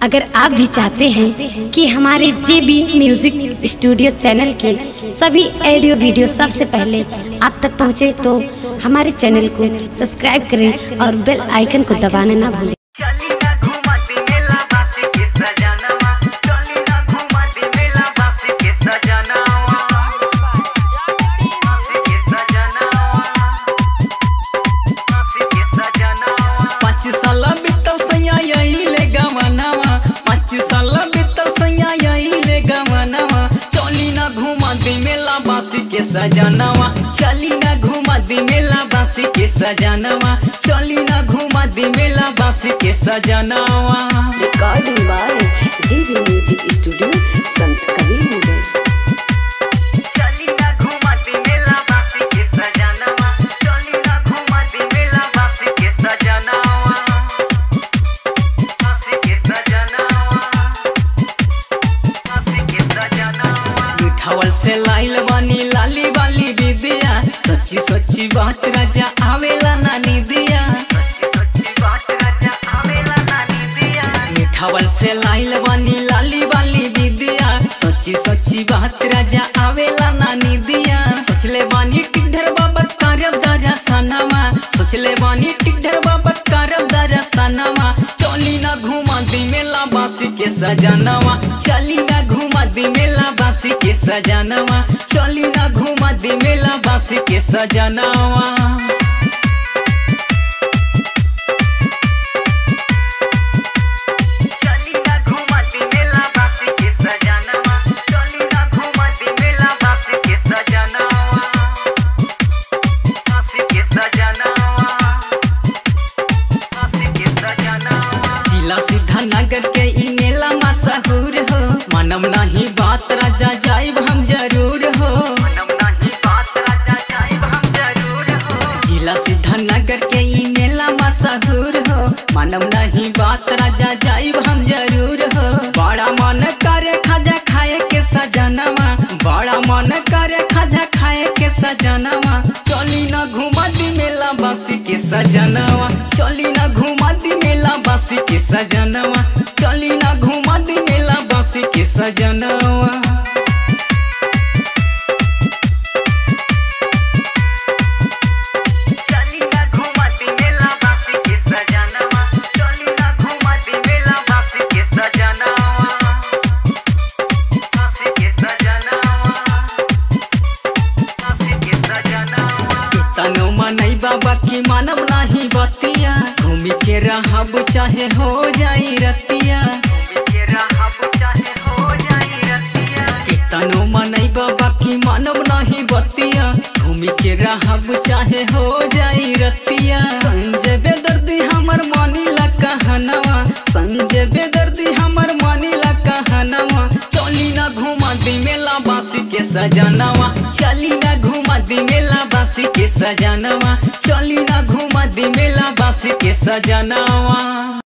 अगर आप भी चाहते हैं कि हमारे JB म्यूजिक स्टूडियो चैनल के सभी ऑडियो वीडियो सबसे पहले आप तक पहुंचे, तो हमारे चैनल को सब्सक्राइब करें और बेल आइकन को दबाना ना भूलें। सजनवा चली ना घुमा दी मेला बासी के सजनवा, चली ना घुमा दी मेला बासी के सजनवा। Recording by JB music studio Sant Kabir नगर। चली ना घुमा दी मेला बासी के सजनवा, चली ना घुमा दी मेला बासी के सजनवा, बासी के सजनवा, बासी के सजनवा। मिठावल से लाइल बनी लाली वाली विदिया, सच्ची सच्ची बात राजा आवेला नानी दिया, सच्ची सच्ची बात राजा आवेला नानी दिया। मिठावल से लाइल बनी लाली वाली विदिया, सच्ची सच्ची बात राजा आवेला नानी दिया। सोचले बानी टिड्ढर बाबा कारब दरसनवा, सोचले बानी टिड्ढर बाबा कारब दरसनवा। चली ना घुमा दी मेला बासी के सजनवा, चली ना घुमा दी मेला बासी के सजनवा, चली ना घुमा दी मेला बासी के सजनवा। नगर के ई मेला मशहूर हो, मानम नहीं बात राजा जाइब हम जरूर हो, मानम नहीं बात राजा जाइब हम जरूर हो। जिला सीधा नगर के ई मेला मशहूर हो, मानम नहीं बात राजा जाइब हम जरूर हो। बड़ा मन करे खाजा खाए के सजनवा, बड़ा मन करे खाजा खाए के सजनवा। चली ना घुमा दी मेला बासी के सजनवा, चली ना घुमा दी मेला बासी के सजनवा, चली ना घुमा दी मेला बासी के सजनवा। चली ना घुमा दी मेला बासी के सजनवा, चली ना घुमा दी मेला बासी के सजनवा, बासी के सजनवा, बासी के सजनवा। कितनो मनई बाबा की मानव नहीं बतिया, घूमी के रहब चाहे हो जाई रतिया, कितनो मनई बाबा की मानव नहीं बतिया, घूमी के रहब चाहे हो जाई रतिया। संजय बेदर्दी हमर मानी ला कहनवा, संजय बेदर्दी हमर मानी ला कहनवा। चली ना घुमा दी मेला बासी के सजनवा, चली ना घुमा दी मेला बासी के सजनवा, चली ना घुमा दी मेला बासी के सजनवा।